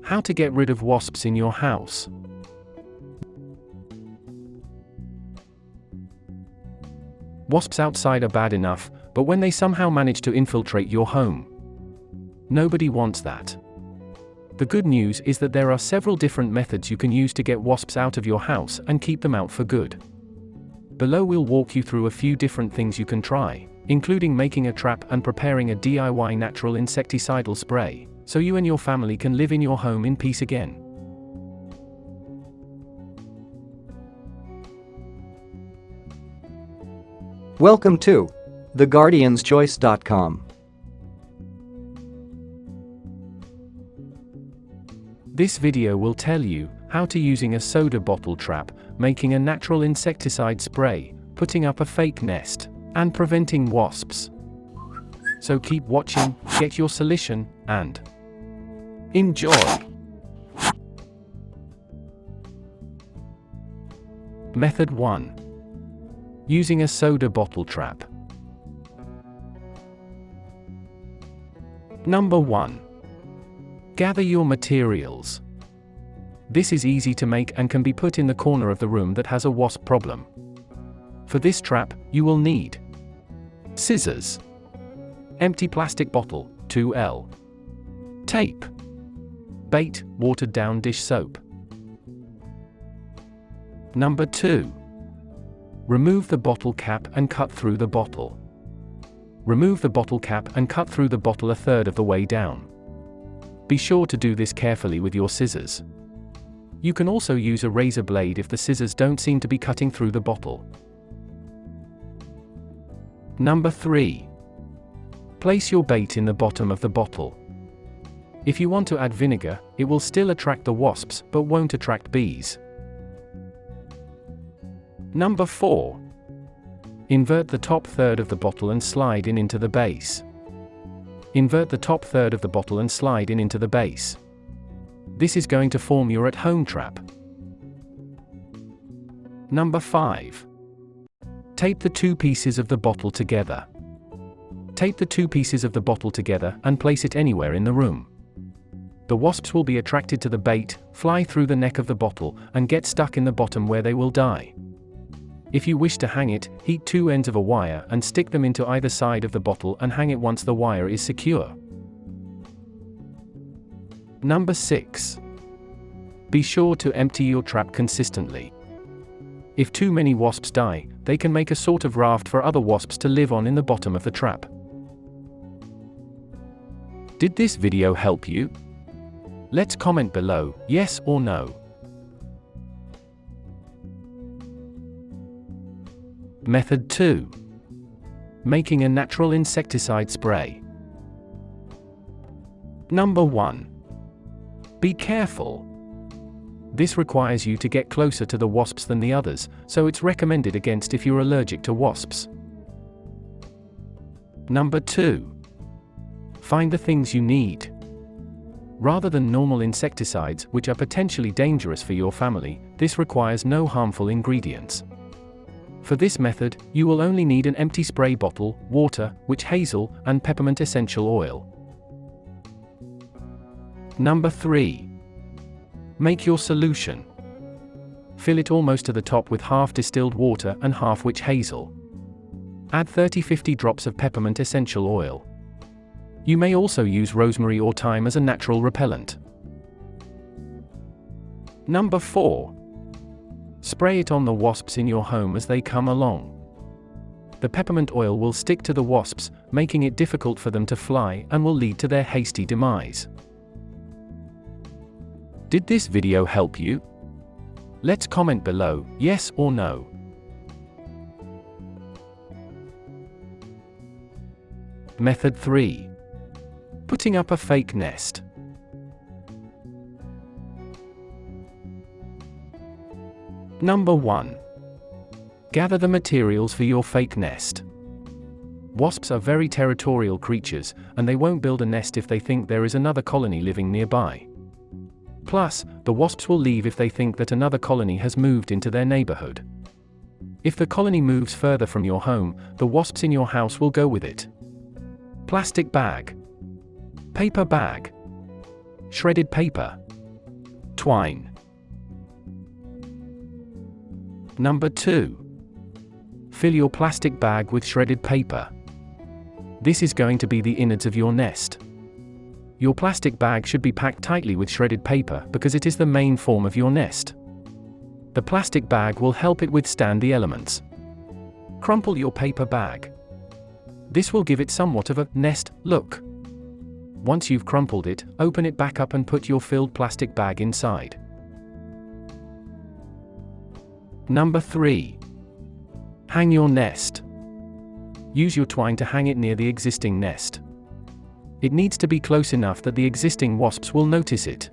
How to get rid of wasps in your house. Wasps outside are bad enough, but when they somehow manage to infiltrate your home, nobody wants that. The good news is that there are several different methods you can use to get wasps out of your house and keep them out for good. Below we'll walk you through a few different things you can try, including making a trap and preparing a DIY natural insecticidal spray, so you and your family can live in your home in peace again. Welcome to 𝒖𝒃𝒔𝒄𝒓𝒊𝒃𝒆.com. This video will tell you how to using a soda bottle trap, making a natural insecticide spray, putting up a fake nest, and preventing wasps. So keep watching, get your solution, and enjoy! Method 1. Using a soda bottle trap. Number 1. Gather your materials. This is easy to make and can be put in the corner of the room that has a wasp problem. For this trap, you will need scissors, empty plastic bottle, 2L, tape, bait, watered down dish soap. Number 2. Remove the bottle cap and cut through the bottle. Remove the bottle cap and cut through the bottle a third of the way down. Be sure to do this carefully with your scissors. You can also use a razor blade if the scissors don't seem to be cutting through the bottle. Number 3. Place your bait in the bottom of the bottle. If you want to add vinegar, it will still attract the wasps but won't attract bees. Number 4. Invert the top third of the bottle and slide in into the base. Invert the top third of the bottle and slide in into the base. This is going to form your at-home trap. Number 5. Tape the two pieces of the bottle together. Tape the two pieces of the bottle together and place it anywhere in the room. The wasps will be attracted to the bait, fly through the neck of the bottle, and get stuck in the bottom where they will die. If you wish to hang it, heat two ends of a wire and stick them into either side of the bottle and hang it once the wire is secure. Number 6. Be sure to empty your trap consistently. If too many wasps die, they can make a sort of raft for other wasps to live on in the bottom of the trap. Did this video help you? Let's comment below, yes or no. Method 2. Making a natural insecticide spray. Number 1. Be careful. This requires you to get closer to the wasps than the others, so it's recommended against if you're allergic to wasps. Number 2. Find the things you need. Rather than normal insecticides, which are potentially dangerous for your family, this requires no harmful ingredients. For this method, you will only need an empty spray bottle, water, witch hazel, and peppermint essential oil. Number 3. Make your solution. Fill it almost to the top with half distilled water and half witch hazel. Add 30–50 drops of peppermint essential oil. You may also use rosemary or thyme as a natural repellent. Number 4. Spray it on the wasps in your home as they come along. The peppermint oil will stick to the wasps, making it difficult for them to fly and will lead to their hasty demise. Did this video help you? Let's comment below, yes or no. Method 3. Putting up a fake nest. Number 1. Gather the materials for your fake nest. Wasps are very territorial creatures, and they won't build a nest if they think there is another colony living nearby. Plus, the wasps will leave if they think that another colony has moved into their neighborhood. If the colony moves further from your home, the wasps in your house will go with it. Plastic bag, paper bag, shredded paper, Twine. Number 2. Fill your plastic bag with shredded paper. This is going to be the innards of your nest. Your plastic bag should be packed tightly with shredded paper because it is the main form of your nest. The plastic bag will help it withstand the elements. Crumple your paper bag. This will give it somewhat of a nest look. Once you've crumpled it, open it back up and put your filled plastic bag inside. Number 3. Hang your nest. Use your twine to hang it near the existing nest. It needs to be close enough that the existing wasps will notice it.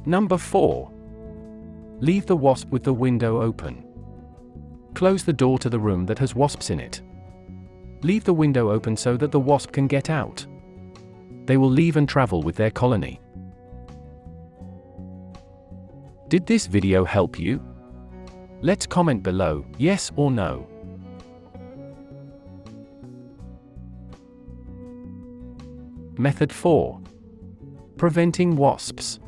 Number 4. Leave the wasp with the window open. Close the door to the room that has wasps in it. Leave the window open so that the wasp can get out. They will leave and travel with their colony. Did this video help you? Let's comment below, yes or no. Method 4. Preventing wasps.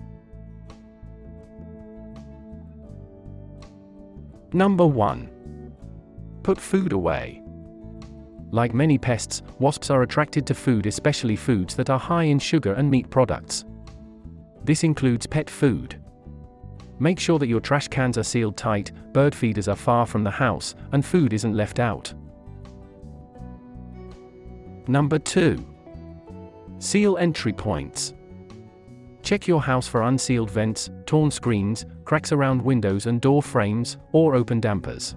Number 1. Put food away. Like many pests, wasps are attracted to food, especially foods that are high in sugar and meat products. This includes pet food. Make sure that your trash cans are sealed tight, bird feeders are far from the house, and food isn't left out. Number 2. Seal entry points. Check your house for unsealed vents, torn screens, cracks around windows and door frames, or open dampers.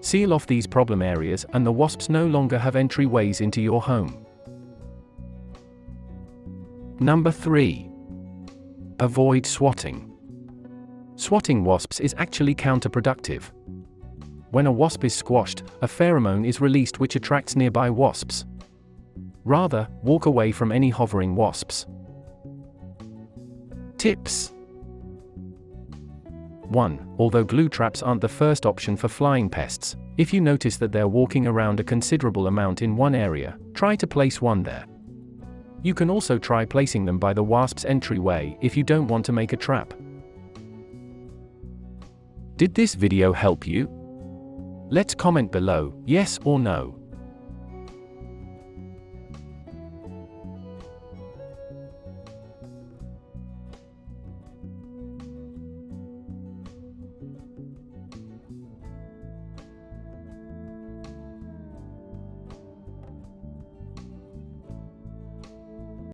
Seal off these problem areas and the wasps no longer have entryways into your home. Number 3. Avoid swatting. Swatting wasps is actually counterproductive. When a wasp is squashed, a pheromone is released which attracts nearby wasps. Rather, walk away from any hovering wasps. Tips. 1. Although glue traps aren't the first option for flying pests, if you notice that they're walking around a considerable amount in one area, try to place one there. You can also try placing them by the wasp's entryway if you don't want to make a trap. Did this video help you? Let's comment below, yes or no.